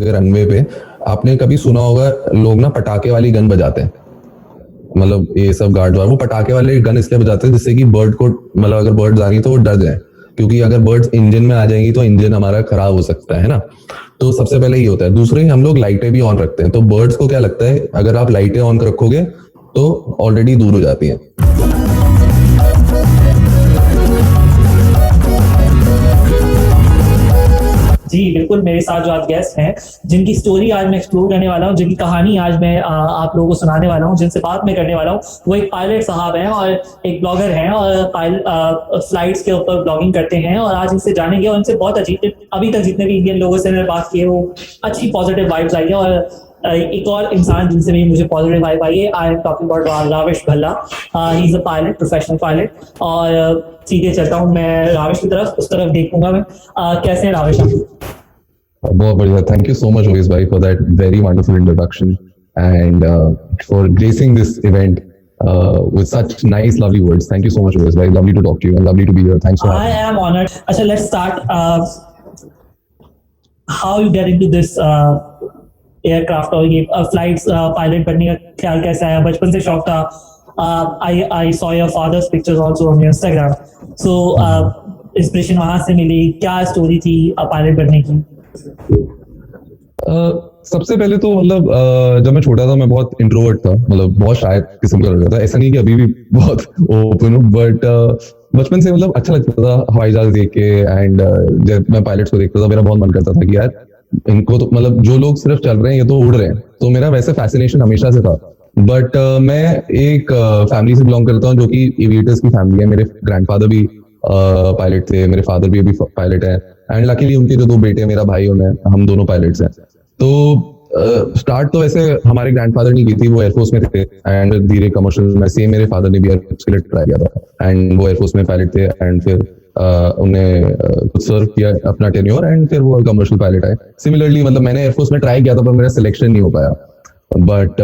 Runway पे आपने कभी सुना होगा, लोग ना पटाखे वाली गन बजाते हैं। मतलब ये सब गार्ड वो पटाखे वाले गन इसलिए बजाते हैं जिससे कि बर्ड को, मतलब अगर बर्ड्स आ रही तो वो डर जाए, क्योंकि अगर बर्ड्स इंजन में आ जाएंगी तो इंजन हमारा खराब हो सकता है ना। तो सबसे पहले ये होता है। दूसरे हम लोग लाइटें भी ऑन रखते हैं, तो बर्ड्स को क्या लगता है, अगर आप लाइटें ऑन रखोगे तो ऑलरेडी दूर हो जाती हैं। जी बिल्कुल, मेरे साथ जो आज गेस्ट हैं जिनकी स्टोरी आज मैं एक्सप्लोर करने वाला हूँ, जिनकी कहानी आज मैं आप लोगों को सुनाने वाला हूँ, जिनसे बात मैं करने वाला हूँ, वो एक पायलट साहब हैं और एक ब्लॉगर हैं और फ्लाइट्स के ऊपर ब्लॉगिंग करते हैं। और आज इनसे जानेंगे और इनसे बहुत अजीब, अभी तक जितने भी इंडियन लोगों से मैंने बात की है वो अच्छी पॉजिटिव वाइब्स आई है। और एक और इंसान जिनसे भी मुझे पॉजिटिव वाइब आई है, I am talking about Ravesh Bhalla. He is a pilot, professional pilot. और सीधे चलता हूँ मैं रावेश की तरफ, उस तरफ देखूंगा मैं। कैसे हैं रावेश आप? बहुत बढ़िया, thank you so much Owais भाई for that very wonderful introduction and for gracing this event with such nice lovely words. Thank you so much Oveis bhai, lovely to talk to you and lovely to be here. Thanks for having me. I am honored. Acha, let's start. How you get into this aircraft और ये flights pilot बनने का ख्याल कैसा आया? बचपन से शौक था? I saw your fathers pictures also on Instagram, so inspiration वहां से मिली? क्या स्टोरी थी पायलट बनने की? सबसे पहले तो मतलब जब मैं छोटा था मैं बहुत इंट्रोवर्ट था, मतलब बहुत शायद किस्म का लड़का था। ऐसा नहीं कि अभी भी बहुत ओपन हूँ, बट बचपन से मतलब अच्छा लगता था हवाई जहाज देख के। एंड जब मैं पायलट्स को देखता था मेरा बहुत मन करता था कि यार इनको तो, मतलब जो लोग सिर्फ चल रहे हैं ये तो उड़ रहे हैं। तो मेरा वैसे फैसिनेशन हमेशा से था। बट मैं एक फैमिली से बिलोंग करता हूँ जो कि एविएटर्स की फैमिली है। मेरे ग्रैंडफादर भी पायलट थे, मेरे फादर भी अभी पायलट है। एंड लकीली उनके जो दो बेटे, मेरा भाई और मैं, हम दोनों पायलट्स हैं। तो स्टार्ट तो वैसे हमारे ग्रैंडफादर ने की थी, वो एयरफोर्स में थे। एंड धीरे कमर्शियल में, सेम मेरे फादर ने भी एयरफोर्स के लिए ट्राई किया था एंड वो एयरफोर्स में पायलट थे। एंड फिर उन्हें कुछ सर्व किया अपना टेन्योर एंड फिर वो कमर्शियल पायलट आए। सिमिलरली मतलब मैंने एयरफोर्स में ट्राई किया था पर मेरा सिलेक्शन नहीं हो पाया। बट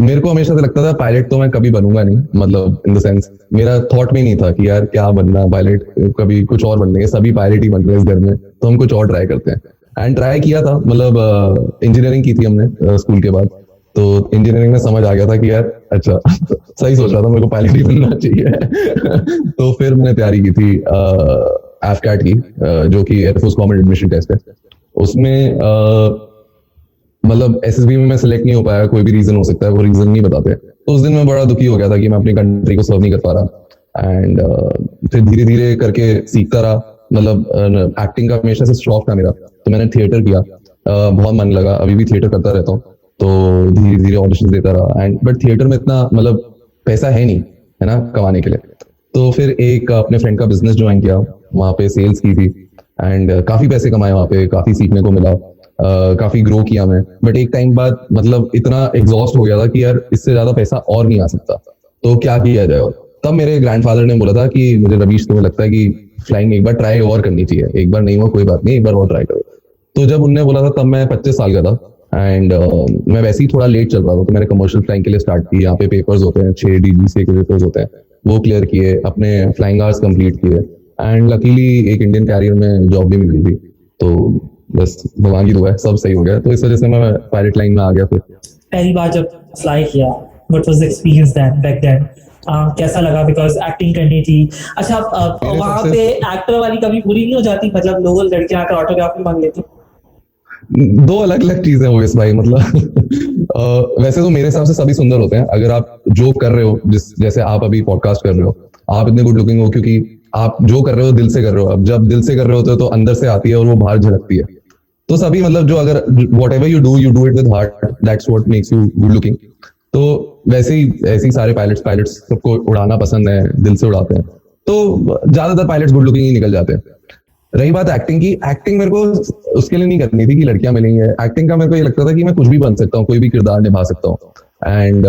मेरे को हमेशा से लगता था पायलट तो मैं कभी बनूंगा नहीं, मतलब इन द सेंस मेरा थॉट में नहीं था कि यार क्या बनना पायलट, कभी कुछ और बनने के, सभी पायलट ही बन रहे हैं इस घर में तो हम कुछ और ट्राई करते हैं। एंड ट्राई किया था, मतलब इंजीनियरिंग की थी हमने स्कूल के बाद। तो इंजीनियरिंग में समझ आ गया था कि यार अच्छा सही सोच रहा था, मेरे को पायलट ही बनना चाहिए। तो फिर मैंने तैयारी की थी एफकैट की, जो कि एयरफोर्स कॉमन एडमिशन टेस्ट है। उसमें मतलब एसएसबी में मैं सिलेक्ट नहीं हो पाया, कोई भी रीजन हो सकता है, वो रीजन नहीं बताते। तो उस दिन मैं बड़ा दुखी हो गया था कि मैं अपनी कंट्री को सर्व नहीं कर पा रहा। एंड फिर धीरे धीरे करके सीखता रहा। मतलब एक्टिंग का हमेशा से शौक था मेरा, तो मैंने थिएटर किया, बहुत मन लगा, अभी भी थिएटर करता रहता हूँ। तो धीरे धीरे ऑडिशन देता रहा। एंड बट थिएटर में इतना मतलब पैसा है नहीं, है ना, कमाने के लिए। तो फिर एक अपने फ्रेंड का बिजनेस ज्वाइन किया, वहाँ पे सेल्स की थी। एंड काफी पैसे कमाए वहाँ पे, काफी सीखने को मिला, काफी ग्रो किया मैं। बट एक टाइम बाद मतलब इतना एग्जॉस्ट हो गया था कि यार इससे ज्यादा पैसा और नहीं आ सकता, तो क्या किया जाए। तब मेरे ग्रैंडफादर ने बोला था कि मुझे रवीश तुम्हें लगता है कि फ्लाइंग एक बार ट्राई और करनी चाहिए, एक बार नहीं हुआ कोई बात नहीं, एक बार और ट्राई करो। तो जब उनने बोला था तब मैं 25 साल का था। एंड मैं वैसे ही थोड़ा लेट चल रहा था, तो मैंने कमर्शियल फ्लाइंग के लिए स्टार्ट की। यहाँ पे पेपर्स होते हैं, 6 डीजीसीए के पेपर्स होते हैं, वो क्लियर किए, अपने फ्लाइंग आवर्स कंप्लीट किए। एंड लकीली एक इंडियन कैरियर में जॉब भी मिल गई थी। तो बस भगवान की दुआ है, सब सही हो गया। तो इस वजह से मैं पायलट लाइन में आ गया। फिर पहली बार जब फ्लाई किया, what was the experience than back then? कैसा लगा? बिकॉज एक्टिंग करनी थी। अच्छा, वहां पे एक्टर वाली कभी पूरी नहीं हो जाती? मतलब लोग लड़कियां आकर ऑटोग्राफ मांग लेती? दो अलग अलग चीजें हो इस भाई, मतलब वैसे तो मेरे हिसाब से सभी सुंदर होते हैं। अगर आप जो कर रहे हो, जैसे आप अभी पॉडकास्ट कर रहे हो, आप इतने गुड लुकिंग हो क्योंकि आप जो कर रहे हो दिल से कर रहे हो। अब जब दिल से कर रहे होते हो तो अंदर से आती है और वो बाहर झलकती है। तो सभी मतलब जो, अगर what ever you do it with heart, that's what makes you good looking. तो वैसे ही ऐसे ही सारे पायलट्स सबको उड़ाना पसंद है, दिल से उड़ाते हैं। तो ज्यादातर पायलट्स गुड लुकिंग ही निकल जाते हैं। रही बात एक्टिंग की, एक्टिंग मेरे को उसके लिए नहीं करनी थी कि लड़कियां मिलेंगी। एक्टिंग का मेरे को ये लगता था कि मैं कुछ भी बन सकता हूँ, कोई भी किरदार निभा सकता हूँ। एंड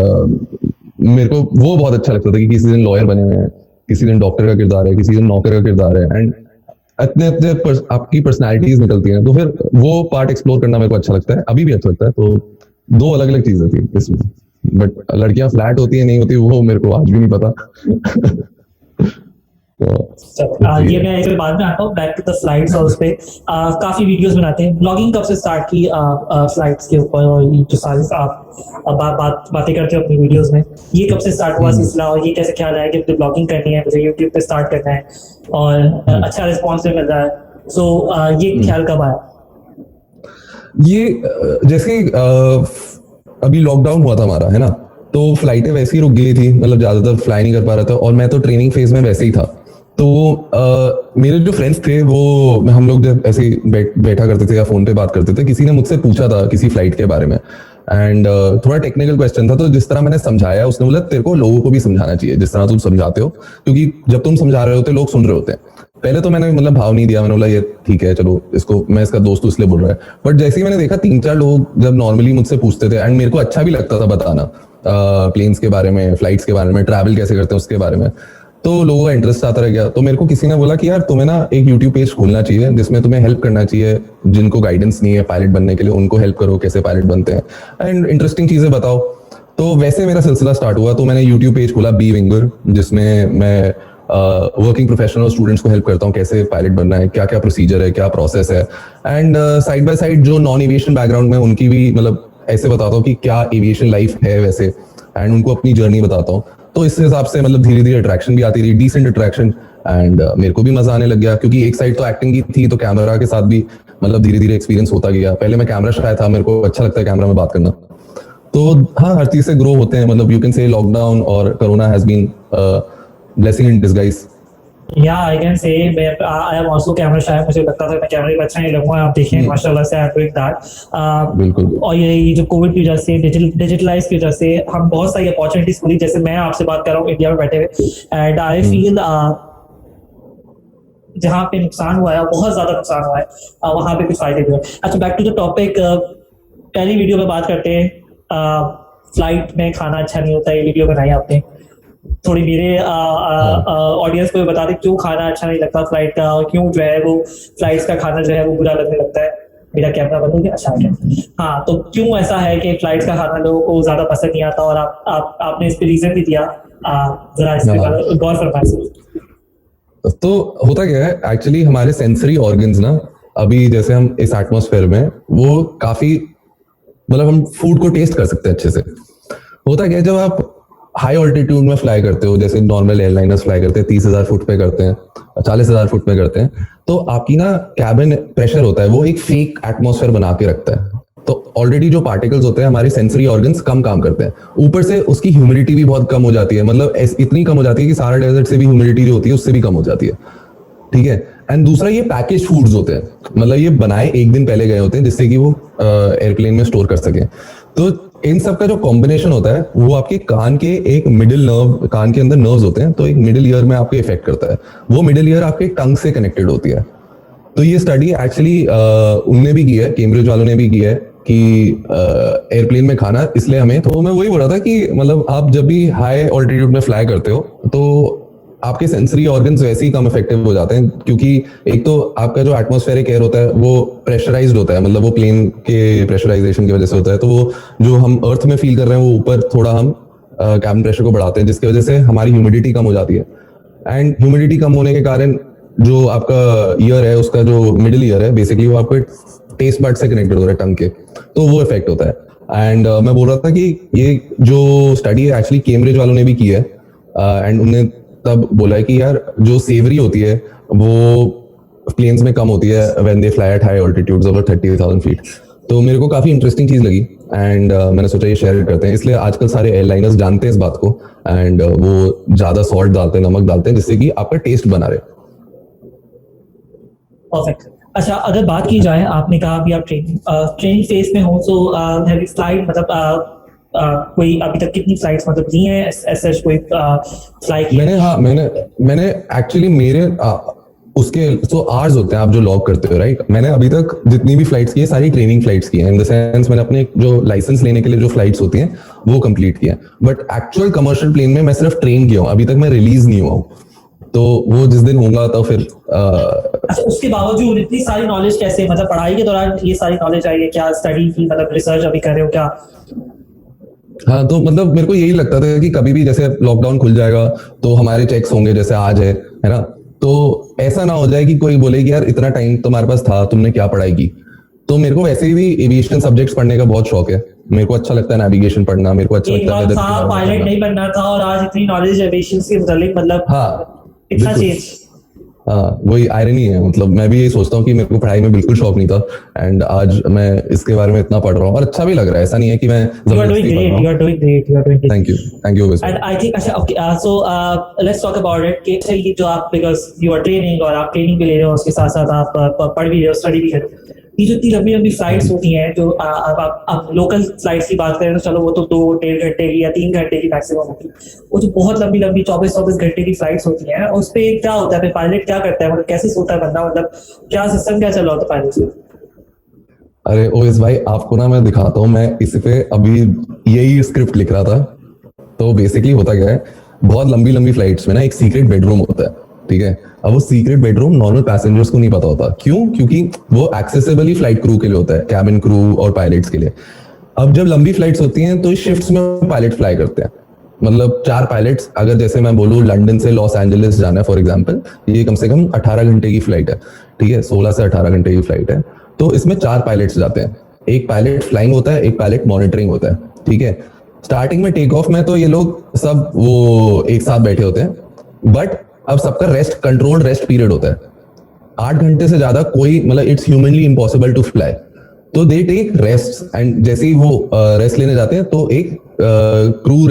मेरे को वो बहुत अच्छा लगता था कि किसी दिन लॉयर बने हुए हैं, किसी दिन डॉक्टर का किरदार है, किसी दिन नौकर का किरदार है। एंड इतने इतने आपकी पर्सनैलिटीज निकलती हैं, तो फिर वो पार्ट एक्सप्लोर करना मेरे को अच्छा लगता है, अभी भी अच्छा लगता है। तो दो अलग अलग चीजें थी इसमें। बट लड़कियां फ्लैट होती है नहीं होती वो मेरे को आज भी नहीं पता। तो ये मैं इसमें बाद में आता हूँ, बैक टू द स्लाइड्स। और उस पे काफी वीडियोस बनाते हैं। ब्लॉगिंग कब से स्टार्ट की स्लाइड्स के ऊपर, और ये जो सारी आप बातें करते हो अपनी वीडियोस में, ये कब से स्टार्ट हुआ सिलसिला, और ये कैसे ख्याल आया कि मुझे ब्लॉगिंग करनी है, मुझे यूट्यूब पे स्टार्ट करना है, और अच्छा रिस्पॉन्स मिल रहा है, सो ये ख्याल कब आया? ये जैसे अभी लॉकडाउन हुआ था हमारा, है ना, तो फ्लाइटें वैसे ही रुक गई थी, मतलब ज्यादातर फ्लाई नहीं कर पा रहा था, और मैं तो ट्रेनिंग फेज में वैसे ही था। तो मेरे जो फ्रेंड्स थे वो, हम लोग जब ऐसे ही बैठा करते थे या फोन पे बात करते थे, किसी ने मुझसे पूछा था किसी फ्लाइट के बारे में, एंड थोड़ा टेक्निकल क्वेश्चन था, तो जिस तरह मैंने समझाया, उसने बोला तेरे को लोगों को भी समझाना चाहिए जिस तरह तुम समझाते हो, क्योंकि जब तुम समझा रहे होते लोग सुन रहे होते हैं। पहले तो मैंने मतलब भाव नहीं दिया, मैंने बोला ये ठीक है, चलो इसको, मैं इसका दोस्त हूं इसलिए बोल रहा है। बट जैसे ही मैंने देखा 3-4 लोग जब नॉर्मली मुझसे पूछते थे, एंड मेरे को अच्छा भी लगता था बताना प्लेन्स के बारे में, फ्लाइट्स के बारे में, ट्रैवल कैसे करते हैं उसके बारे में, तो लोगों का इंटरेस्ट आता रह गया। तो मेरे को किसी ने बोला कि यार तुम्हें ना एक यूट्यूब पेज खोलना चाहिए जिसमें तुम्हें हेल्प करना चाहिए, जिनको गाइडेंस नहीं है पायलट बनने के लिए उनको हेल्प करो, कैसे पायलट बनते हैं, एंड इंटरेस्टिंग चीजें बताओ। तो वैसे मेरा सिलसिला स्टार्ट हुआ। तो मैंने यूट्यूब पेज खोला बी विंगर, जिसमें मैं वर्किंग प्रोफेशनल स्टूडेंट्स को हेल्प करता हूँ कैसे पायलट बनना है, क्या क्या प्रोसीजर है, क्या प्रोसेस है, एंड साइड बाय साइड जो नॉन एविएशन बैकग्राउंड में उनकी भी मतलब ऐसे बताता हूँ कि क्या एविएशन लाइफ है वैसे, एंड उनको अपनी जर्नी बताता हूँ। तो इस हिसाब से मतलब धीरे धीरे अट्रैक्शन भी आती रही, डिसेंट अट्रैक्शन, एंड मेरे को भी मजा आने लग गया, क्योंकि एक साइड तो एक्टिंग की थी, तो कैमरा के साथ भी मतलब धीरे धीरे एक्सपीरियंस होता गया। पहले मैं कैमरा शाय था, मेरे को अच्छा लगता है कैमरा में बात करना। तो हाँ, हर चीज से ग्रो होते हैं, मतलब यू कैन से लॉकडाउन और corona has been blessing in disguise. या I can say I am also camera shy. मुझे लगता था मैं कैमरे में अच्छा नहीं लगूंगा, आप देखें माशाल्लाह से आई एम डूइंग दैट। बिल्कुल। और ये जो कोविड की वजह से, डिजिटलाइज की वजह से हम बहुत सारी अपॉर्चुनिटीज मिली। जैसे मैं आपसे बात कर रहा हूँ इंडिया में बैठे हुए, एंड आई फील जहाँ पे नुकसान हुआ है, बहुत ज्यादा नुकसान हुआ है, वहां पे कुछ फायदे भी हुए। अच्छा, बैक टू द टॉपिक। पहली वीडियो में बात करते हैं, फ्लाइट में खाना अच्छा नहीं होता, ये वीडियो बनाई आपने। थोड़ी मेरे ऑडियंस को बता दें क्यों खाना अच्छा नहीं लगता फ्लाइट का, और क्यों जो है वो फ्लाइट्स का खाना जो है वो बुरा लगने लगता है। मेरा कैमरा बंद हो गया, अच्छा है। हाँ, तो क्यों ऐसा है कि फ्लाइट्स का खाना लोगों को ज्यादा पसंद नहीं आता, और आपने इस पे रीजन भी दिया, जरा इस पे गौर फरमाइए। तो होता क्या है एक्चुअली, हमारे सेंसरी ऑर्गन्स ना, अभी जैसे हम इस एटमॉस्फेयर में वो काफी मतलब हम फूड को टेस्ट कर सकते हैं अच्छे से। होता क्या है, जब आप हाई ऑल्टीट्यूड में फ्लाई करते हो, जैसे नॉर्मल एयरलाइनर्स फ्लाई करते हैं 30,000 फुट पे करते हैं, 40,000 फुट पे करते हैं, तो आपकी ना कैबिन प्रेशर होता है वो एक फेक एटमॉस्फेयर बना के रखता है। तो ऑलरेडी जो पार्टिकल्स होते हैं, हमारे सेंसरी ऑर्गन्स कम काम करते हैं, ऊपर से उसकी ह्यूमिडिटी भी बहुत कम हो जाती है, मतलब इतनी कम हो जाती है कि सारा डेजर्ट से भी ह्यूमिडिटी जो होती है उससे भी कम हो जाती है, ठीक है। एंड दूसरा, ये पैकेज फूड्स होते हैं, मतलब ये बनाए एक दिन पहले गए होते हैं जिससे कि वो एयरप्लेन में स्टोर कर सके। तो इन सब का जो कॉम्बिनेशन होता है वो आपके कान के एक मिडिल नर्व, कान के अंदर नर्व्स होते हैं, तो एक मिडिल ईयर में आपको इफेक्ट करता है। वो मिडिल ईयर आपके टंग से कनेक्टेड होती है। तो ये स्टडी एक्चुअली उनने भी की है, कैम्ब्रिज वालों ने भी की है कि एयरप्लेन में खाना इसलिए हमें, तो मैं वही बोल रहा था कि मतलब आप जब भी हाई ऑल्टीट्यूड में फ्लाई करते हो तो आपके सेंसरी ऑर्गन्स वैसे ही कम इफेक्टिव हो जाते हैं, क्योंकि एक तो आपका जो एटमॉस्फेरिक एयर होता है वो प्रेशराइज्ड होता है, मतलब वो प्लेन के प्रेशराइजेशन की वजह से होता है। तो वो जो हम अर्थ में फील कर रहे हैं वो ऊपर थोड़ा हम कैबिन प्रेशर को बढ़ाते हैं, जिसकी वजह से हमारी ह्यूमिडिटी कम हो जाती है। एंड ह्यूमिडिटी कम होने के कारण जो आपका ईयर है, उसका जो मिडिल ईयर है, बेसिकली वो आपके टेस्ट बड से कनेक्टेड हो रहा है, टंग के, तो वो इफेक्ट होता है। एंड मैं बोल रहा था कि ये जो स्टडी है एक्चुअली कैम्ब्रिज वालों ने भी की है, एंड उन्होंने तब बोला है कि यार जो सेवरी होती है वो प्लेन्स में कम होती है when they fly at high altitudes over 30,000 feet. तो मेरे को काफी इंटरेस्टिंग चीज लगी, एंड मैंने सोचा ये शेयर करते हैं, इसलिए आजकल सारे एयरलाइनर्स जानते हैं इस बात को, एंड वो ज्यादा सॉल्ट डालते हैं, नमक डालते हैं, जिससे कि आपका टेस्ट बना रहे। परफेक्ट। अच्छा, अगर बात की जाए, आपने कहा अभी आप ट्रेनिंग फेज में हो, सो हैव यू फ्लाइड, मतलब कोई अभी तक कितनी फ्लाइट्स मतलब दी हैं ऐसा कोई फ्लाई की? मैंने एक्चुअली मेरे उसके तो आवर्स होते हैं आप जो लॉग करते हो, राइट। मैंने अभी तक जितनी भी फ्लाइट्स की है सारी ट्रेनिंग फ्लाइट्स की हैं, इन द सेंस मैंने अपने जो लाइसेंस लेने के लिए जो फ्लाइट्स होती हैं वो कंप्लीट किया है। बट एक्चुअल कमर्शियल प्लेन में मैं सिर्फ ट्रेन किया हूँ, अभी तक मैं रिलीज नहीं हुआ हूँ, तो वो जिस दिन होगा तो फिर अच्छा, उसके बावजूद इतनी सारी नॉलेज कैसे, मतलब पढ़ाई के दौरान ये सारी नॉलेज आई है क्या? स्टडी की मतलब रिसर्च अभी कर रहे हो क्या? हाँ, तो मतलब मेरे को यही लगता था कि कभी भी जैसे लॉकडाउन खुल जाएगा तो हमारे चेक्स होंगे, जैसे आज है है ना। तो ऐसा ना हो जाए कि कोई बोले कि यार इतना टाइम तुम्हारे पास था, तुमने क्या पढ़ाई की। तो मेरे को वैसे भी एविएशन सब्जेक्ट्स पढ़ने का बहुत शौक है। मेरे को अच्छा लगता है नेविगेशन पढ़ना, मेरे को अच्छा एक लगता है बात वेदर था पायलट नहीं बनना था और आज इतनी नॉलेज एविएशन के मुतालिक, मतलब हाँ इतना बिल्कुल। चेंज। हाँ वही आयरनी है, मतलब मैं भी यही सोचता हूँ कि मेरे को पढ़ाई में बिल्कुल शौक नहीं था, एंड आज मैं इसके बारे में इतना पढ़ रहा हूँ और अच्छा भी लग रहा है। ऐसा नहीं है कि मैं You are doing जबरदस्ती पढ़ रहा great. You हूँ। are doing great. You are doing great. Thank you And I think अच्छा okay, so let's talk about it कि अच्छा ये जो आप because you are training और आप ट्रेनिंग भी ले रहे हो, उसके साथ साथ आप पढ़ भी रहे हो, स्टडी भी कर रहे हो। ये जो इतनी लंबी लंबी फ्लाइट्स होती हैं, जो अब आप लोकल फ्लाइट्स की बात करें तो चलो वो तो 2-1.5 घंटे की या 3 घंटे की मैक्सिमम होती है। वो जो बहुत लंबी लंबी 24-24 घंटे की फ्लाइट्स होती हैं, उस पे क्या होता है, पायलट क्या करता है, मतलब कैसे सोता है बंदा, मतलब क्या सिस्टम क्या चल रहा होता है पायलट से? अरे ओएस भाई, आपको ना मैं दिखाता हूँ। मैं इस पे अभी यही स्क्रिप्ट लिख रहा था। तो बेसिकली होता क्या है, बहुत लंबी लंबी फ्लाइट्स में ना एक सीक्रेट बेडरूम होता है, ठीक है। अब वो सीक्रेट बेडरूम नॉर्मल पैसेंजर्स को नहीं पता होता। क्यों? क्योंकि वो एक्सेसिबल ही फ्लाइट क्रू के लिए होता है, कैबिन क्रू और पायलट्स के लिए। अब जब लंबी फ्लाइट्स होती हैं तो शिफ्ट्स में पायलट फ्लाई करते हैं। मतलब 4 पायलट्स, अगर जैसे मैं बोलूँ लंदन से लॉस एंजलिस जाना है फॉर एग्जांपल, ये कम से कम 18 घंटे की फ्लाइट है, ठीक है। 16 से 18 घंटे की फ्लाइट है। तो इसमें 4 पायलट्स जाते हैं। एक पायलट फ्लाइंग होता है, एक पायलट मॉनिटरिंग होता है, ठीक है। स्टार्टिंग में टेक ऑफ में तो ये लोग सब वो एक साथ बैठे होते हैं, बट अब सबका रेस्ट, कंट्रोल्ड रेस्ट पीरियड होता है। 8 घंटे से ज्यादा कोई, मतलब it's humanly impossible to fly. तो दे टेक रेस्ट, एंड जैसे ही वो रेस्ट लेने जाते हैं तो एक क्रू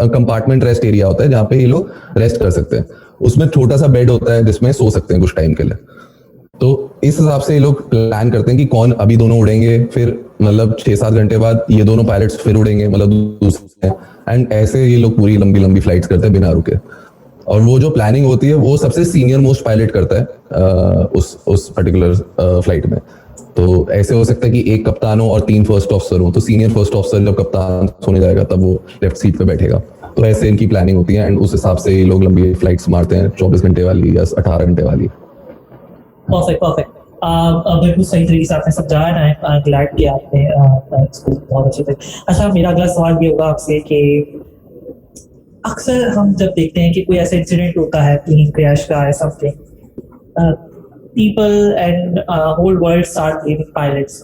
कंपार्टमेंट रेस्ट एरिया होता है जहां पे ये लोग रेस्ट कर सकते हैं। उसमें छोटा सा बेड होता है जिसमें सो सकते हैं कुछ टाइम के लिए। तो इस हिसाब से ये लोग प्लान करते हैं कि कौन अभी दोनों उड़ेंगे, फिर मतलब 6-7 घंटे बाद ये दोनों पायलट्स फिर उड़ेंगे, मतलब दूसरे। एंड ऐसे ये लोग पूरी लंबी लंबी फ्लाइट्स करते हैं बिना रुके। और वो जो प्लानिंग होती है वो सबसे सीनियर मोस्ट पायलट करता है उस पर्टिकुलर फ्लाइट में। तो ऐसे हो सकता है कि एक कप्तान हो और 3 फर्स्ट ऑफिसर हो। तो सीनियर फर्स्ट ऑफिसर जब कप्तान सोने जाएगा तब वो लेफ्ट सीट पे बैठेगा। तो ऐसे इनकी प्लानिंग होती है, एंड उस हिसाब से ये लोग लंबी फ्लाइट्स मारते हैं, 24 घंटे वाली या 18 घंटे वाली। Perfect perfect. बिल्कुल सही तरीके से आपने समझाया ना। आई एम ग्लैड कि आपने इसको बहुत अच्छे से। अच्छा, मेरा अगला सवाल ये होगा आपसे कि अक्सर हम जब देखते हैं कि कोई ऐसा इंसिडेंट होता है, प्लेन क्रैश का है something, people and whole world start blaming pilots.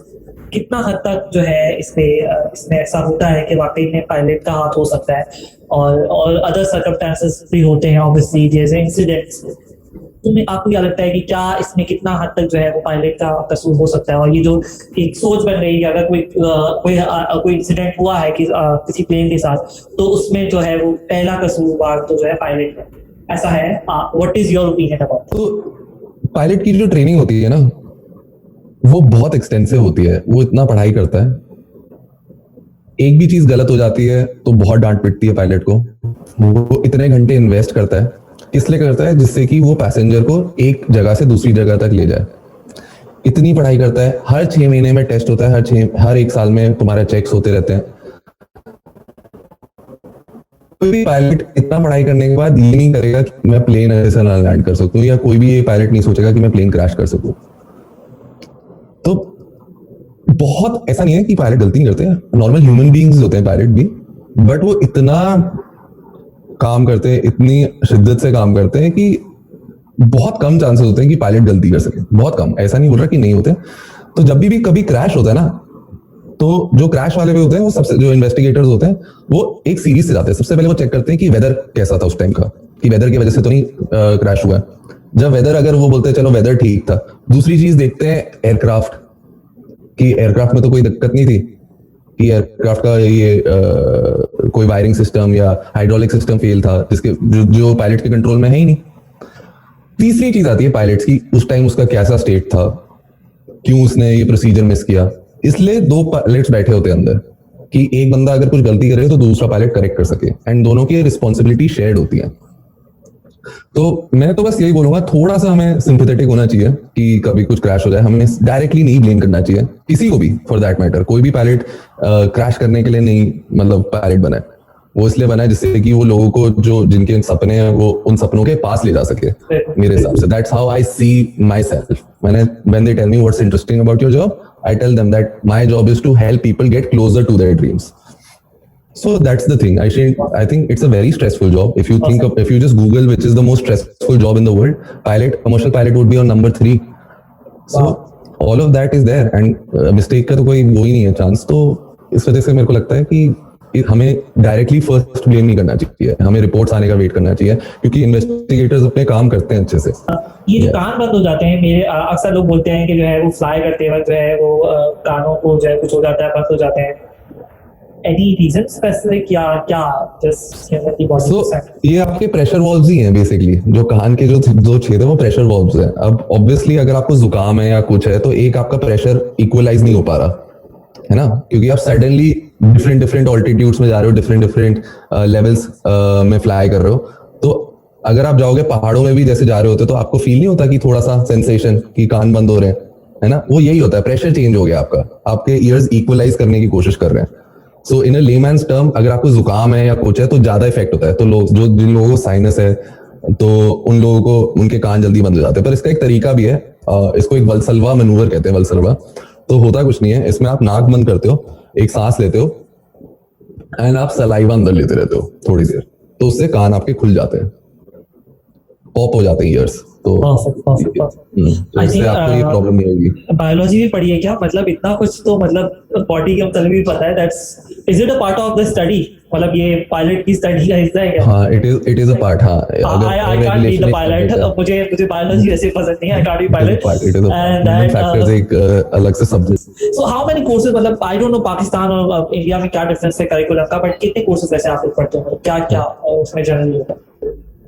कितना हद तक जो है इसमें ऐसा होता है कि वाकई में पायलट का हाथ हो सकता है, और अदर सर्कमस्टेंसेस भी होते हैं ऑब्वियसली, जैसे इंसिडेंट्स। तो आपको क्या लगता है कि क्या इसमें कितना हद तक जो है वो पायलट का कसूर हो सकता है? और ये जो एक सोच बन रही है, अगर कोई इंसिडेंट हुआ है कि किसी प्लेन के साथ, तो उसमें जो है वो पहला कसूरवार तो जो है पायलट है, ऐसा है। What is your opinion about? तो पायलट की जो ट्रेनिंग होती है ना, वो बहुत एक्सटेंसिव होती है। वो इतना पढ़ाई करता है, एक भी चीज गलत हो जाती है तो बहुत डांट पिटती है पायलट को। वो इतने घंटे इन्वेस्ट करता है, इसलिए करता है जिससे कि वो पैसेंजर को एक जगह से दूसरी जगह तक ले जाए। इतनी पढ़ाई करता है, हर 6 महीने में टेस्ट होता है, हर 1 साल में तुम्हारे चेक्स होते रहते हैं। कोई भी पायलट इतना पढ़ाई करने के बाद ये नहीं करेगा कि मैं प्लेन ऐसे ना लैंड कर सकूं, या कोई भी ये पायलट नहीं सोचेगा कि मैं प्लेन क्रैश कर सकूं। तो बहुत ऐसा नहीं है कि पायलट गलती करते हैं, नॉर्मल ह्यूमन बीइंग्स होते हैं पायलट भी, बट वो इतना काम करते हैं, इतनी शिद्दत से काम करते हैं कि बहुत कम चांसेस होते हैं कि पायलट गलती कर सके। बहुत कम, ऐसा नहीं बोल रहा कि नहीं होते। तो जब भी कभी क्रैश होता है ना, तो जो क्रैश वाले भी होते हैं, वो सबसे जो इन्वेस्टिगेटर्स होते हैं, वो एक सीरीज से जाते हैं। सबसे पहले वो चेक करते हैं कि वेदर कैसा था उस टाइम का, कि वेदर की वजह से तो नहीं क्रैश हुआ है। जब वेदर, अगर वो बोलते हैं चलो वेदर ठीक था, दूसरी चीज देखते हैं एयरक्राफ्ट, कि एयरक्राफ्ट में तो कोई दिक्कत नहीं थी, कि एयरक्राफ्ट का ये कोई वायरिंग सिस्टम या हाइड्रोलिक सिस्टम फेल था, जिसके जो पायलट के कंट्रोल में है ही नहीं। तीसरी चीज आती है पायलट्स की, उस टाइम उसका कैसा स्टेट था, क्यों उसने ये प्रोसीजर मिस किया। इसलिए 2 पायलट्स बैठे होते हैं अंदर, कि एक बंदा अगर कुछ गलती करे तो दूसरा पायलट करेक्ट कर सके, एंड दोनों की रिस्पॉन्सिबिलिटी शेयर्ड होती है। तो मैं तो बस यही बोलूंगा, थोड़ा सा हमें सिंपैथेटिक होना चाहिए कि कभी कुछ क्रैश हो जाए, हमें डायरेक्टली नहीं ब्लेम करना चाहिए किसी को भी, फॉर दैट मैटर। कोई भी पायलट क्रैश करने के लिए नहीं, मतलब पायलट बना है, वो इसलिए बना है जिससे कि वो लोगों को जो जिनके सपने हैं वो उन सपनों के पास ले जा सके। मेरे हिसाब से that's how I see myself. When they tell me what's interesting about your job, I tell them that my job is to help people get closer to their dreams. So that's the thing. I think it's a very stressful job. If you think of, if you just Google which is the most stressful job in the world, commercial pilot would be on number 3. So all of that is there and mistake का तो कोई वो ही नहीं है chance. तो इस वजह से मेरे को लगता है कि हमें डायरेक्टली फर्स्ट ब्लेम नहीं करना चाहिए, हमें रिपोर्ट्स आने का वेट करना चाहिए क्योंकि इन्वेस्टिगेटर्स अपने काम करते हैं अच्छे से. ये जो कान बंद हो जाते हैं मेरे, अक्सर लोग बोलते हैं कि जो है वो फ्लाई करते वक्त जो है वो कानों को जो है कुछ हो जाता है, बंद हो जाते हैं. Any reason specific या क्या just की body So, percent? ये आपके प्रेशर वॉल्व्स ही हैं बेसिकली. जो कान के जो छेद है वो प्रेशर वॉल्व्स हैं. अब ऑब्वियसली अगर आपको जुकाम है या कुछ है तो एक आपका प्रेशर इक्वलाइज नहीं हो पा रहा है ना, क्योंकि आप सडनली डिफरेंट ऑल्टीट्यूड्स में जा रहे हो, डिफरेंट लेवल्स में फ्लाई कर रहे हो. तो अगर आप जाओगे पहाड़ों में भी जैसे जा रहे होते तो आपको फील नहीं होता कि थोड़ा सा सेंसेशन कि कान बंद हो रहे हैं, है ना. वो यही होता है, प्रेशर चेंज हो गया आपका, आपके ईयर्स इक्वलाइज करने की कोशिश कर रहे हैं. सो इन अ लेमैन्स टर्म अगर आपको जुकाम है या कुछ है तो ज्यादा इफेक्ट होता है. तो लोग जिन लोगों को साइनस है तो उन लोगों को उनके कान जल्दी बंद हो जाते हैं. पर इसका एक तरीका भी है, इसको एक वल्सलवा मैनूवर कहते हैं. वल्सलवा तो होता कुछ नहीं है, इसमें आप नाक बंद करते हो, एक सांस लेते हो एंड आप सलाइवा अंदर लेते रहते हो थोड़ी देर, तो उससे कान आपके खुल जाते हैं, पॉप हो जाते हैं ईयर्स. तो I इससे think, आपको ये प्रॉब्लम नहीं होगी. बायोलॉजी भी पढ़ी है क्या, मतलब इतना कुछ तो मतलब बॉडी के मतलब भी पता है. That's is it a part of the study, मतलब ये पायलट की स्टडी का हिस्सा है क्या? हाँ, इट इज अ पार्ट. हाँ, I can't be the pilot. मुझे बायोलॉजी वैसे पसंद नहीं है. I can't be pilot. It is a And human factors एक अलग से subject. So how many courses, मतलब I don't know पाकिस्तान और इंडिया में क्या डिफरेंस है करिकुलम का, बट कितने कोर्सेज वैसे आप लोग पढ़ते हो, क्या क्या उसमें जनरली होता है?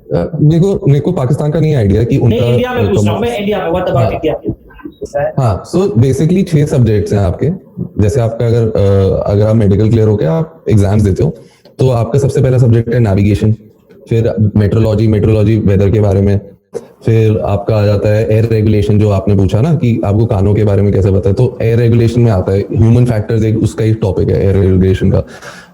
मेरे को पाकिस्तान का नहीं आइडिया कि नहीं, उनका. इंडिया में पूछ रहा हूँ मैं, इंडिया में. What about India? हाँ, सो बेसिकली 6 सब्जेक्ट्स हैं आपके. जैसे आपका अगर आप मेडिकल क्लियर होकर आप एग्जाम्स देते हो तो आपका सबसे पहला सब्जेक्ट है नेविगेशन, फिर मेट्रोलॉजी वेदर के बारे में, फिर आपका आ जाता है एयर रेगुलेशन, जो आपने पूछा ना कि आपको कानों के बारे में कैसे पता है, तो एयर रेगुलेशन में आता है. ह्यूमन फैक्टर्स एक उसका एक टॉपिक है एयर रेगुलेशन का.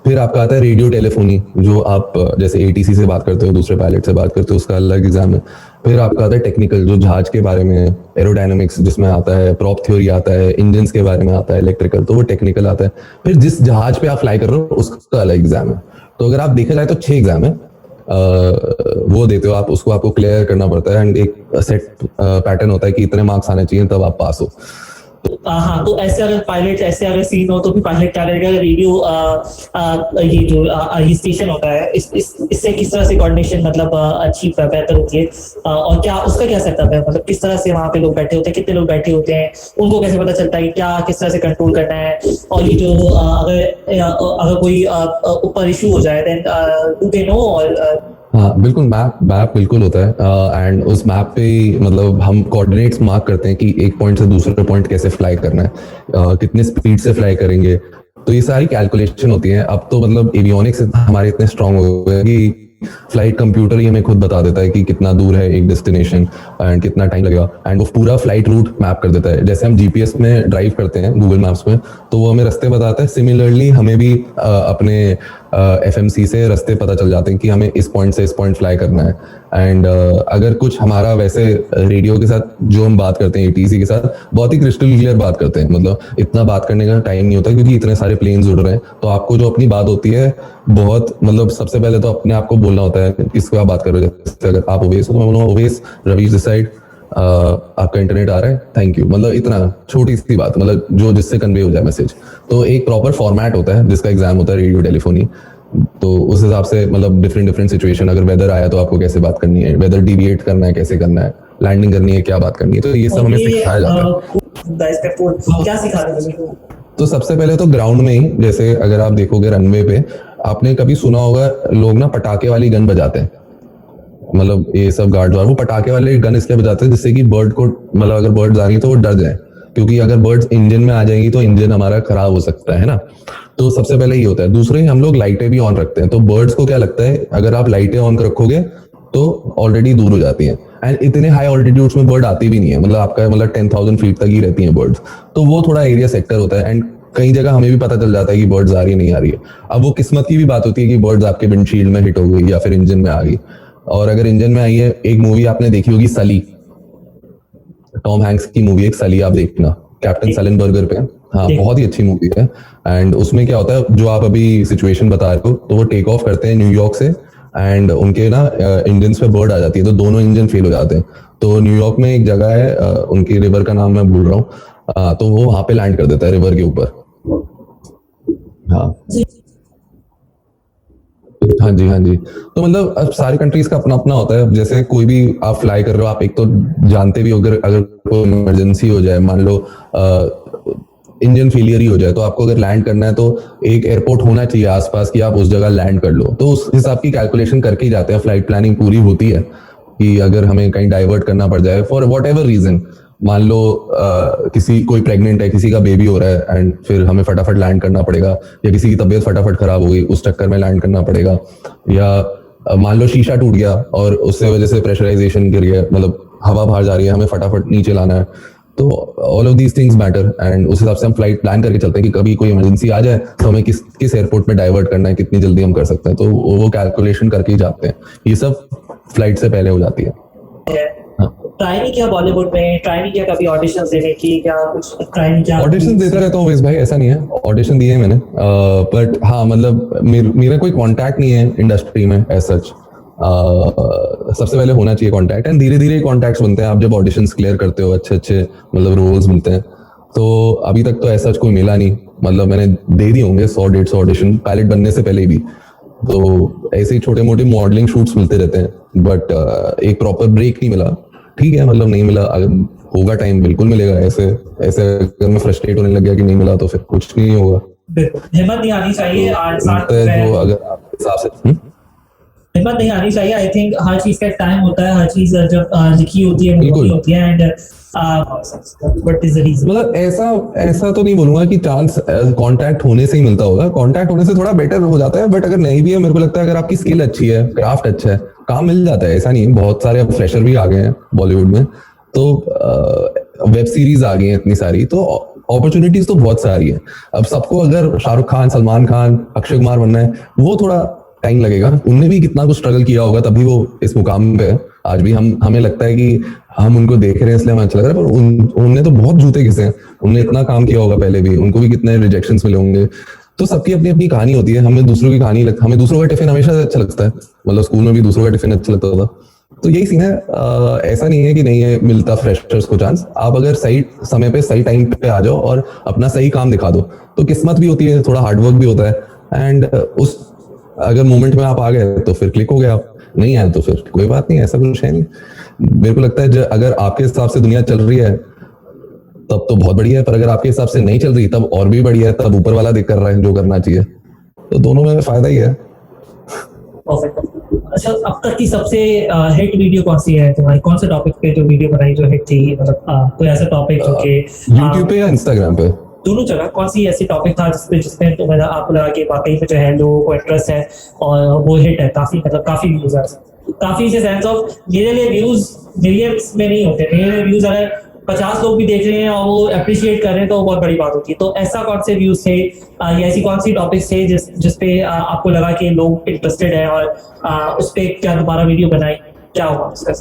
फिर आपका आता है रेडियो टेलीफोनी, जो आप जैसे एटीसी से बात करते हो, दूसरे पायलट से बात करते हो, उसका अलग एग्जाम है. फिर आपका आता है टेक्निकल, जो जहाज के बारे में, एरोडायनामिक्स जिसमें आता है, प्रॉप थ्योरी आता है, इंजन के बारे में आता है, इलेक्ट्रिकल, तो वो टेक्निकल आता है. फिर जिस जहाज पे आप फ्लाई कर रहे हो उसका अलग एग्जाम है. तो अगर आप देखा जाए तो 6 एग्जाम है, वो देते हो आप, उसको आपको क्लियर करना पड़ता है एंड एक सेट पैटर्न होता है कि इतने मार्क्स आने चाहिए तब आप पास हो. हाँ, तो ऐसे अगर पायलट ऐसे अगर सीन हो तो भी पायलट क्या करेगा, रेडियो ये जो ये स्टेशन होता है इससे किस तरह से कोऑर्डिनेशन मतलब अच्छी बेहतर होती है, और क्या उसका क्या सेटअप है, मतलब किस तरह से वहाँ पे लोग बैठे होते हैं, कितने लोग बैठे होते हैं, उनको कैसे पता चलता है कि क्या किस तरह से कंट्रोल करना है, और ये जो अगर कोई ऊपर इशू हो जाए देन डू दे नो? और हाँ बिल्कुल, मैप बिल्कुल होता है एंड उस मैप पे मतलब हम कोऑर्डिनेट्स मार्क करते हैं कि एक पॉइंट से दूसरे पॉइंट कैसे फ्लाई करना है, कितने स्पीड से फ्लाई करेंगे. तो ये सारी कैलकुलेशन होती है. अब तो मतलब एवियोनिक्स हमारे इतने स्ट्रांग हो गए कि फ्लाइट कंप्यूटर ही हमें खुद बता देता है कि कितना दूर है एक डेस्टिनेशन एंड कितना टाइम लगेगा, एंड वो पूरा फ्लाइट रूट मैप कर देता है. जैसे हम जीपीएस में ड्राइव करते हैं गूगल मैप्स में, तो वो हमें रास्ते बताता है. सिमिलरली हमें भी अपने एफएमसी से रास्ते पता चल जाते हैं कि हमें इस पॉइंट से इस पॉइंट फ्लाई करना है. एंड अगर कुछ हमारा वैसे रेडियो के साथ जो हम बात करते हैं एटीसी के साथ बहुत ही क्रिस्टल क्लियर बात करते हैं, मतलब इतना बात करने का टाइम नहीं होता क्योंकि इतने सारे प्लेन्स उड़ रहे हैं. तो आपको जो अपनी बात होती है बहुत मतलब सबसे पहले तो अपने आप को बोलना होता है किसको आप बात कर रहे हो. जैसे अगर आप ओवेस हो तो मैं बोलूँगा ओवेस, रवीश दिस साइड, आपका इंटरनेट आ रहा है, थैंक यू. मतलब इतना छोटी सी बात, मतलब जो जिससे कन्वे हो जाए मैसेज. तो एक प्रॉपर फॉर्मेट होता है जिसका एग्जाम होता है रेडियो टेलीफोनी. तो उस हिसाब से मतलब डिफरेंट सिचुएशन, अगर वेदर आया तो आपको कैसे बात करनी है, वेदर डिविएट करना है कैसे करना है, लैंडिंग करनी है क्या बात करनी है, तो ये सब हमें सिखाया जाता है. क्या सिखाते हैं? तो सबसे पहले तो ग्राउंड में ही, जैसे अगर आप देखोगे रनवे पे, आपने कभी सुना होगा लोग ना पटाखे वाली गन बजाते हैं. मतलब ये सब गार्ड वो पटाखे वाले गन इसलिए बजाते हैं जिससे कि बर्ड को, मतलब अगर बर्ड्स आ रही तो वो डर जाए, क्योंकि अगर बर्ड्स इंजन में आ जाएंगी तो इंजन हमारा खराब हो सकता है ना. तो सबसे पहले ये होता है. दूसरे हम लोग लाइटें भी ऑन रखते हैं. तो बर्ड्स को क्या लगता है अगर आप लाइटें ऑन रखोगे तो ऑलरेडी दूर हो जाती हैं, एंड इतने हाई ऑल्टीट्यूड्स में बर्ड आती भी नहीं है, मतलब आपका मतलब 10,000 फीट तक ही रहती हैं बर्ड्स. तो वो थोड़ा एरिया सेक्टर होता है एंड कई जगह हमें भी पता चल जाता है कि बर्ड्स आ रही है नहीं आ रही है. अब वो किस्मत की भी बात होती है कि बर्ड्स आपके विंडशील्ड में हिट हो गई या फिर इंजन में आ गई. और अगर इंजन में आई है, एक मूवी आपने देखी होगी सली, टॉम हैंक्स की मूवी एक सली, आप देखना, कैप्टन सलेनबर्गर पे. हाँ देखो। बहुत ही अच्छी मूवी है। एंड उसमें क्या होता है, जो आप अभी सिचुएशन बता रहे हो, तो वो टेक ऑफ करते हैं न्यूयॉर्क से एंड उनके ना इंजन पे बर्ड आ जाती है, तो दोनों इंजन फेल हो जाते हैं। तो न्यूयॉर्क में एक जगह है, उनकी रिवर का नाम मैं भूल रहा हूँ, तो वो वहां पे लैंड कर देता है रिवर के ऊपर। हाँ हाँ जी, हाँ जी। तो मतलब अब सारी कंट्रीज का अपना अपना होता है। जैसे कोई भी आप फ्लाई कर रहे हो, आप एक तो जानते भी हो, अगर अगर कोई इमरजेंसी हो जाए, मान लो इंजन फेलियर ही हो जाए, तो आपको अगर लैंड करना है तो एक एयरपोर्ट होना चाहिए आसपास कि आप उस जगह लैंड कर लो। तो उस हिसाब की कैलकुलेशन करके ही जाते हैं, फ्लाइट प्लानिंग पूरी होती है कि अगर हमें कहीं डाइवर्ट करना पड़ जाए फॉर वॉट एवर रीजन, मान लो किसी कोई प्रेग्नेंट है, किसी का बेबी हो रहा है एंड फिर हमें फटाफट लैंड करना पड़ेगा, या किसी की तबीयत फटाफट खराब हो गई उस चक्कर में लैंड करना पड़ेगा, या मान लो शीशा टूट गया और उससे वजह से प्रेशराइजेशन गिर गया, मतलब हवा बाहर जा रही है, हमें फटाफट नीचे लाना है। तो all of these things matter and उस हिसाब से हम फ्लाइट प्लान करके चलते हैं कि कभी कोई इमरजेंसी आ जाए तो हमें किस किस एयरपोर्ट में डाइवर्ट करना है, कितनी जल्दी हम कर सकते हैं। तो वो कैलकुलेशन करके ही जाते हैं। ये सब फ्लाइट से पहले हो जाती है। ट्राई नहीं किया बॉलीवुड में, ट्राई नहीं किया कभी ऑडिशंस देने की, क्या कुछ ट्राई नहीं किया? ऑडिशन देता रहता हूँ वैसे भाई, ऐसा नहीं है, ऑडिशन दिए मैंने, बट हाँ मतलब मेरा कोई कांटेक्ट नहीं है इंडस्ट्री में एज सच। सबसे पहले होना चाहिए कांटेक्ट एंड धीरे धीरे कांटेक्ट्स बनते हैं। आप जब ऑडिशंस क्लियर करते हो, अच्छे अच्छे मतलब रोल्स मिलते हैं। तो अभी तक तो ऐसा कोई मिला नहीं, मतलब मैंने दे दिए होंगे 100-150 ऑडिशन पायलट बनने से पहले भी। तो ऐसे ही छोटे मोटे मॉडलिंग शूट्स मिलते रहते हैं, बट एक प्रॉपर ब्रेक नहीं मिला। ठीक है, मतलब नहीं मिला, अगर होगा टाइम बिल्कुल मिलेगा। ऐसे ऐसे अगर मैं फ्रस्ट्रेट होने लग गया कि नहीं मिला तो फिर कुछ नहीं होगा। बिल्कुल, हिम्मत नहीं आनी चाहिए। और साथ तो में अगर आपके हिसाब से हिम्मत नहीं आनी चाहिए। आई थिंक हर चीज का टाइम होता है, हर चीज जब लिखी होती है, बिल्कुल। मूवी होती है। And what is the reason? मतलब ऐसा ऐसा तो नहीं बोलूंगा कि चांस कांटेक्ट होने से ही मिलता होगा, कांटेक्ट होने से थोड़ा बेटर हो जाता है, बट अगर नहीं भी है, मेरे को लगता है अगर आपकी स्किल अच्छी है, क्राफ्ट अच्छा है, काम मिल जाता है। ऐसा नहीं है, बहुत सारे अब फ्रेशर भी आ गए हैं बॉलीवुड में, तो वेब सीरीज आ गई हैं इतनी सारी, तो अपॉर्चुनिटीज तो बहुत सारी है। अब सबको अगर शाहरुख खान, सलमान खान, अक्षय कुमार बनना है, वो थोड़ा टाइम लगेगा। उनने भी कितना कुछ स्ट्रगल किया होगा, तभी वो इस मुकाम पे है। आज भी हमें लगता है कि हम उनको देख रहे हैं इसलिए हमें अच्छा लग रहा है, पर उनने तो बहुत जूते घिसे हैं। उनने इतना काम किया होगा पहले भी, उनको भी कितने रिजेक्शंस मिले होंगे। तो सबकी अपनी अपनी कहानी होती है। हमें दूसरों की कहानी हमें दूसरों का टिफिन हमेशा अच्छा लगता है, मतलब स्कूल में भी दूसरों का टिफिन अच्छा लगता था। तो यही सीन है। ऐसा नहीं है कि नहीं है मिलता फ्रेशर्स को चांस। आप अगर सही समय पे सही टाइम पे आ जाओ और अपना सही काम दिखा दो, तो किस्मत भी होती है, थोड़ा हार्डवर्क भी होता है। एंड उस अगर मोमेंट में आप आ गए तो फिर क्लिक हो गया, आप नहीं आए तो फिर कोई बात नहीं, ऐसा कुछ है नहीं। मेरे को लगता है अगर आपके हिसाब से दुनिया चल रही है तब तो बहुत बढ़िया है, पर अगर आपके हिसाब से नहीं चल रही तब और भी बढ़िया है, तब ऊपर वाला देख कर रहा है जो करना चाहिए। तो दोनों में फायदा ही है। अच्छा, अब तक की सबसे हिट वीडियो कौन सी है तुम्हारी? कौन से टॉपिक पे जो वीडियो बनाई जो हिट थी? मतलब कोई ऐसा टॉपिक जो कि यूट्यूब पे या इंस्टाग्राम पे? दोनों जगह कौन सी ऐसी टॉपिक था जिसपे तो मतलब आपको लगा कि वाकई में जो है लोगों को इंटरेस्ट है और वो हिट है, काफी मतलब काफी व्यूज है, काफी से सेंस ऑफ मेरे लिए व्यूज मिलियंस में नहीं होते। मेरे लिए व्यूज अगर 50 लोग भी देख रहे हैं और वो अप्रिशिएट कर रहे हैं तो बहुत बड़ी बात होती है। तो ऐसा कौन से व्यूज थे या ऐसी कौन सी टॉपिक्स थे जिसपे आपको लगा कि लोग इंटरेस्टेड है और उस पे क्या दोबारा वीडियो बनाई, क्या हुआ उसका?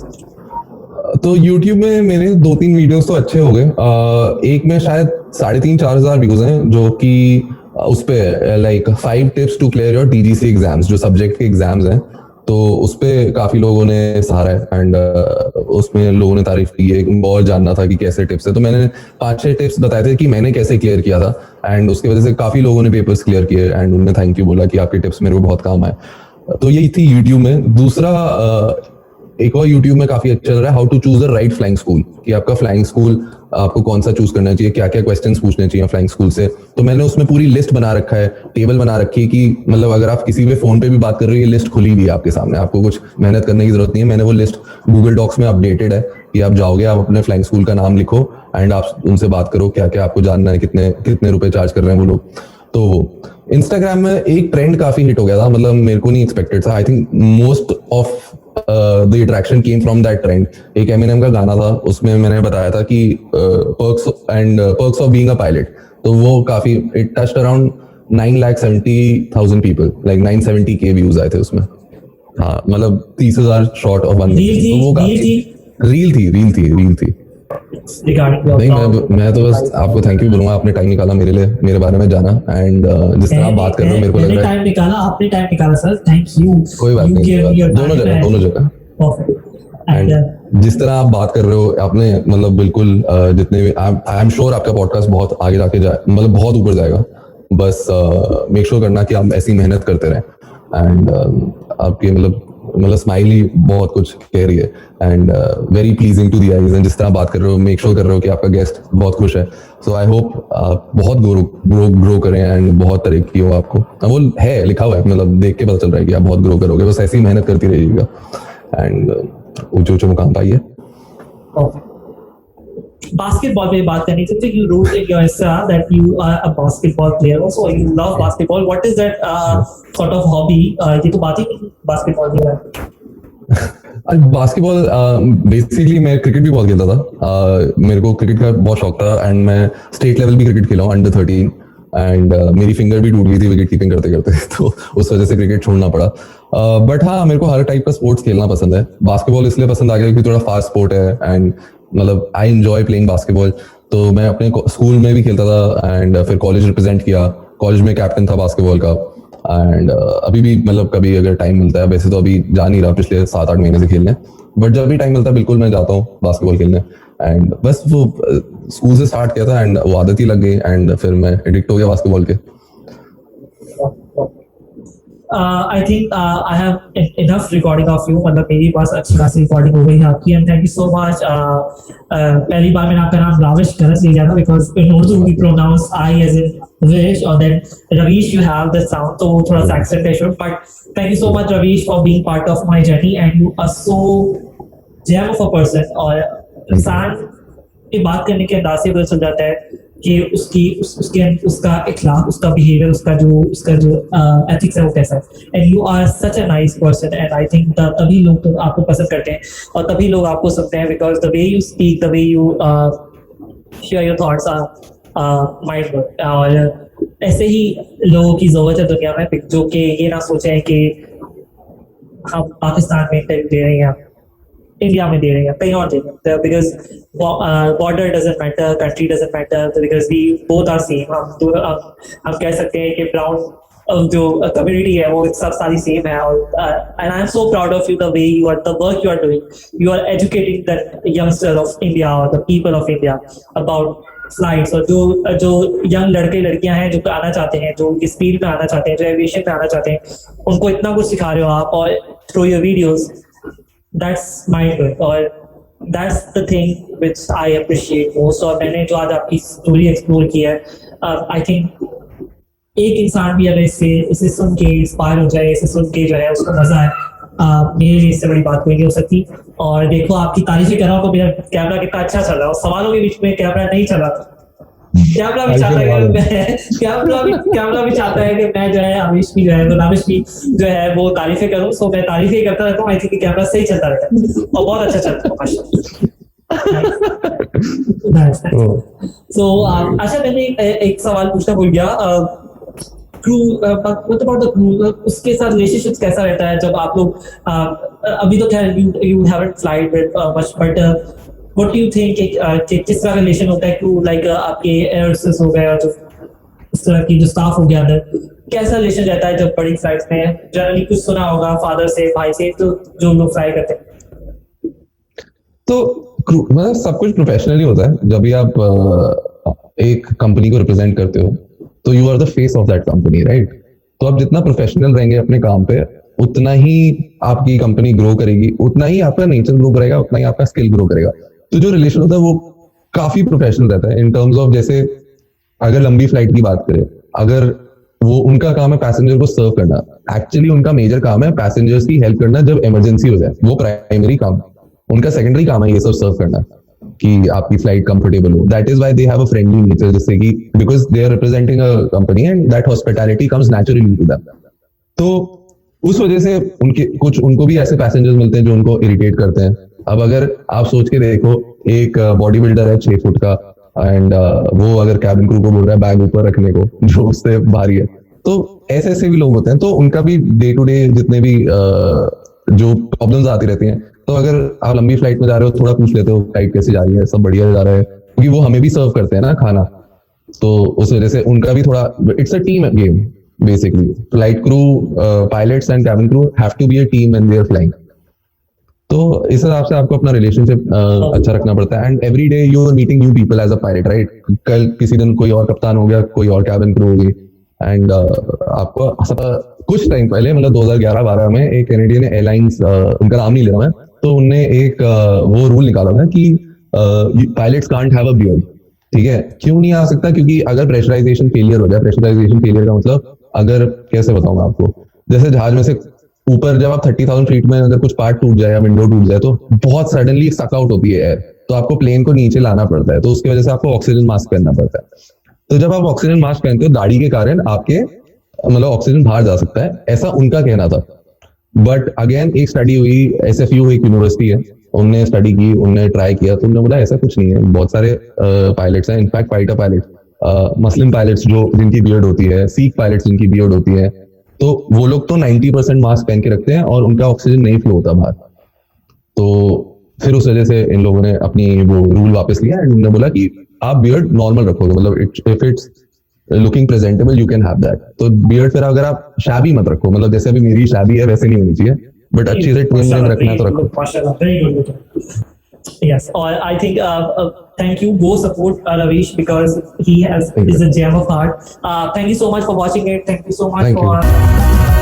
तो YouTube में मेरे 2-3 वीडियोस तो अच्छे हो गए। एक में शायद 3,500-4 हजार व्यूज हैं, जो कि उस पे like 5 tips to clear your TGC exams, जो सब्जेक्ट के एग्जाम्स हैं। तो उस पे काफी लोगों ने सहारा है एंड उसमें लोगों ने तारीफ की है। और जानना था कि कैसे टिप्स है, तो मैंने 5-6 टिप्स बताए थे कि मैंने कैसे क्लियर किया था, एंड उसकी वजह से काफी लोगों ने पेपर्स क्लियर किए एंड उन्होंने थैंक यू बोला कि आपके टिप्स मेरे को बहुत काम आए। तो यही थी YouTube में। दूसरा एक और YouTube में काफी अच्छा चल रहा है, how to choose the right flying school, कि आपका फ्लाइंग स्कूल आपको कौन सा चूज करना चाहिए, क्या क्या क्वेश्चंस पूछने चाहिए फ्लाइंग स्कूल से। तो मैंने उसमें पूरी लिस्ट बना रखा है, टेबल बना रखी है कि मतलब अगर आप किसी भी फोन पे भी बात कर रहे हो, ये लिस्ट खुली हुई है आपके सामने, आपको कुछ मेहनत करने की जरूरत नहीं है। मैंने वो लिस्ट गूगल डॉक्स में अपडेटेड है कि आप जाओगे, आप अपने फ्लाइंग स्कूल का नाम लिखो एंड आप उनसे बात करो क्या क्या आपको जानना है, कितने कितने रुपए चार्ज कर रहे हैं वो लोग। तो इंस्टाग्राम में एक ट्रेंड काफी हिट हो गया था, मतलब मेरे को नहीं एक्सपेक्टेड था। I think most of the attraction came from that trend. एक एमिनेम का गाना था, उसमें मैंने बताया था कि perks of being a pilot. तो वो काफी it touched around 9,70,000 people, like 970K views आए थे उसमें। हाँ मतलब 30,000 शॉर्ट ऑफ 1 मिनट। तो वो काफी रील थी। regarding your नहीं, blog? मैं तो बस आपको थैंक यू बोलूंगा, आपने टाइम निकाला मेरे लिए, मेरे बारे में जाना, एंड जिस तरह आप बात कर रहे हो मेरे को लग मैंने रहा है टाइम निकाला, आपने टाइम निकाला सर, थैंक यू। कोई बात You नहीं, gave me your दोनों time जगह and- दोनों जगह। Perfect. एंड And जिस तरह आप बात कर रहे हो आपने मतलब बिल्कुल जितने भी आई एम श्योर आपका पॉडकास्ट बहुत आगे जाके जाए, मतलब बहुत ऊपर जाएगा। बस मेक श्योर करना कि आप ऐसी मेहनत करते रहें। एंड आपकी मतलब स्माइल ही बहुत कुछ कह रही है, and very pleasing to the eyes. And जिस तरह बात कर रहे हो, मेक श्योर कर रहे हो कि आपका गेस्ट बहुत खुश है। सो आई होप आप बहुत ग्रो करें एंड बहुत तरक्की हो आपको। वो है लिखा हुआ है, मतलब देख के पता चल रहा है कि आप बहुत ग्रो करोगे, बस ऐसी मेहनत करती रहिएगा एंड ऊंचे ऊंचे मुकाम पाइए। बास्केटबॉल पे बात करनी थी, तो you wrote in your essay that you are a basketball player also, you love basketball. What is that sort of hobby? ये तो बात ही नहीं बास्केटबॉल की है। बास्केटबॉल बेसिकली मैं क्रिकेट भी बहुत खेलता था। मेरे को क्रिकेट का बहुत शौक था एंड मैं स्टेट लेवल भी क्रिकेट खेला हूँ, अंडर 13। एंड मेरी फिंगर भी टूट गई थी विकेट कीपिंग करते करते तो उस वजह से क्रिकेट छोड़ना पड़ा। बट हाँ, मेरे को हर टाइप का स्पोर्ट्स खेलना पसंद है। बास्केटबॉल इसलिए पसंद आ गया क्योंकि थोड़ा फास्ट स्पोर्ट है एंड मतलब आई एंजॉय प्लेइंग बास्केटबॉल। तो मैं अपने स्कूल में भी खेलता था एंड फिर कॉलेज रिप्रेजेंट किया, कॉलेज में कैप्टन था बास्केटबॉल का। एंड अभी भी मतलब कभी अगर टाइम मिलता है, वैसे तो अभी जा नहीं रहा पिछले 7-8 महीने से खेलने, बट जब भी टाइम मिलता है बिल्कुल मैं जाता हूँ बास्केटबॉल खेलने। एंड बस वो स्कूल से स्टार्ट किया था एंड वो आदत ही लग गई एंड फिर मैं एडिक्ट हो गया बास्केटबॉल के। I think I have enough recording of you, मतलब मेरी पास अच्छी खासी recording हो गई है आपकी, and thank you so much। पहली बार मैंने आपका नाम राविश गलत लिया था because in Urdu we pronounce I as in Ravish, और then Ravish you have the sound, तो वो थोड़ा सा accent issue, but thank you so much Ravish for being part of my journey, and you are so gem of a person। और इंसान की बात करने के अंदाज से पता चल जाता है कि उसका इखलाक, उसका बिहेवियर, उसका जो एथिक्स है वो कैसा है। And you are such a nice person, and I think तभी लोग तो आपको पसंद करते हैं और तभी लोग आपको सुनते हैं, because the way you speak, the way you share your thoughts are mind blowing. और ऐसे ही लोगों की जरूरत है दुनिया में जो कि ये ना सोचें कि हम पाकिस्तान में इंटरव्यू दे रहे हैं, इंडिया में दे रहे हैं, कहीं और दे रहे हैं, because border doesn't matter, country doesn't matter, because we both are same. हम कह सकते हैं कि ब्राउन जो कम्युनिटी है वो सब सारी सेम है। और and I am so proud of you, the way you are, the work you are doing, you are educating the youngster of India और the people of India about flights. और जो young लड़के लड़कियां हैं जो आना चाहते हैं, जो इस फील्ड में आना चाहते हैं, जो एविएशन में आना चाहते हैं, उनको इतना कुछ सिखा रहे हो आप, और through your videos, that's mind blowing, और that's the thing which I appreciate most। और मैंने जो आज आपकी स्टोरी एक्सप्लोर की है, आई थिंक एक इंसान भी अगर इसे सुन के इंस्पायर हो जाए, इसे सुन के जो है उसको मजा आए, मेरे लिए इससे बड़ी बात कोई नहीं हो सकती। और देखो आपकी तारीफें कर रहा हूँ तो मेरा कैमरा कितना अच्छा चल रहा है, और सवालों के बीच में कैमरा नहीं चल रहा, कैमरा भी चाहता है कि मैं कैमरा भी चाहता है कि मैं जो है आमिश की जो है राविश की जो है वो तारीफें करूं। सो मैं तारीफें करता रहता हूँ, आई थिंक कैमरा सही चलता रहता है और बहुत अच्छा चलता है माशाल्लाह। सो अच्छा, मैंने एक सवाल पूछना भूल गया, crew, what about the crew, उसके साथ रिलेशनशिप कैसा रहता है जब आप लोग अभी तो खैर you haven't flied with much, but what do you think कि किस तरह का रिलेशन होता है क्रू, लाइक आपके एयर होस्टेस हो गए और जो इस तरह की जो स्टाफ हो गया अंदर, कैसा रिलेशन रहता है जब बड़ी फ्लाइट्स में? जनरली कुछ सुना होगा फादर से, भाई से, तो जो लोग फ्लाई करते हैं। तो मतलब सब कुछ प्रोफेशनली होता है। जब भी आप एक कंपनी को रिप्रेजेंट करते हो तो you are the face of that company, right? तो आप जितना प्रोफेशनल रहेंगे अपने काम पे, उतना ही आपकी कंपनी ग्रो करेगी, उतना ही आपका नेचर ग्रो करेगा, उतना ही आपका स्किल ग्रो करेगा। तो जो रिलेशन होता है वो काफी प्रोफेशनल रहता है इन टर्म्स ऑफ, जैसे अगर लंबी फ्लाइट की बात करें, अगर वो उनका काम है पैसेंजर को सर्व करना, एक्चुअली उनका मेजर काम है पैसेंजर्स की हेल्प करना जब इमरजेंसी हो जाए, वो प्राइमरी काम। उनका सेकेंडरी काम है ये सब सर्व करना कि आपकी फ्लाइट कंफर्टेबल हो। That is why they have a friendly nature, जिससे कि because they are representing a company and that hospitality comes naturally to them. तो उस वजह से उनको भी ऐसे पैसेंजर्स मिलते हैं जो उनको इरिटेट करते हैं। अब अगर आप सोच के देखो, एक बॉडी बिल्डर है 6 फुट का एंड वो अगर कैबिन क्रू को बोल रहा है बैग ऊपर रखने को जो उससे भारी है, तो ऐसे भी लोग होते हैं। तो उनका भी डे टू डे जितने भी जो प्रॉब्लम्स आती रहती हैं, तो अगर आप लंबी फ्लाइट में जा रहे हो थोड़ा पूछ लेते हो फ्लाइट कैसी जा रही है, सब बढ़िया जा रहा है, क्योंकि वो हमें भी सर्व करते हैं ना खाना, तो उस वजह से उनका भी थोड़ा, it's a team game basically. Flight crew, pilots and cabin crew have to be a team when they are flying. तो इस हिसाब से आपको अपना रिलेशनशिप अच्छा रखना पड़ता है. And every day you are meeting new people as a pilot, right. कल किसी दिन कोई और कप्तान हो गया, कोई और कैबिन क्रू होगी. एंड आपको कुछ टाइम पहले, मतलब 2011-12 में एक कैनेडियन एयरलाइंस, उनका नाम नहीं ले रहा मैं, तो उनने एक वो रूल निकाला था कि pilots can't have a beard. ठीक है, क्यों नहीं आ सकता? क्योंकि अगर प्रेशराइजेशन फेलियर हो जाए, प्रेशराइजेशन फेलियर का मतलब, अगर कैसे बताऊंगा आपको, जैसे जहाज में से ऊपर जब आप 30,000 फीट में अगर कुछ पार्ट टूट जाए या विंडो टूट जाए तो बहुत सडनली सक आउट होती है एयर, तो आपको प्लेन को नीचे लाना पड़ता है, तो उसकी वजह से आपको ऑक्सीजन मास्क पहनना पड़ता है. तो जब आप ऑक्सीजन मास्क पहनते हो, दाढ़ी के कारण आपके मतलब ऑक्सीजन बाहर जा सकता है, ऐसा उनका कहना था. बट अगेन एक स्टडी हुई, SFU एक यूनिवर्सिटी है, उनने स्टडी की, उनने ट्राई किया, तो उन्होंने बोला ऐसा कुछ नहीं है. बहुत सारे पायलट्स हैं, इनफैक्ट फाइटर पायलट, मुस्लिम पायलट्स जो जिनकी बियर्ड होती है, सिख पायलट्स जिनकी बियर्ड होती है, तो वो लोग तो 90% मास्क पहन के रखते हैं और उनका ऑक्सीजन नहीं फ्लो होता बाहर. तो फिर उस वजह से इन लोगों ने अपनी वो रूल वापस लिया एंड उन्होंने बोला कि आप बियर्ड नॉर्मल रखोगे, मतलब if it's looking presentable you can have that. तो बियर्ड फिर अगर आप शाबी मत रखो, मतलब जैसे अभी मेरी शाबी है वैसे नहीं होनी चाहिए, बट अच्छी से ट्विन में रखना है तो रखो. माशाल्लाह, very good. Yes, or I think thank you. Go support Ravish because he is a gem of heart. Thank you so much for watching it. Thank you so much Thank you. for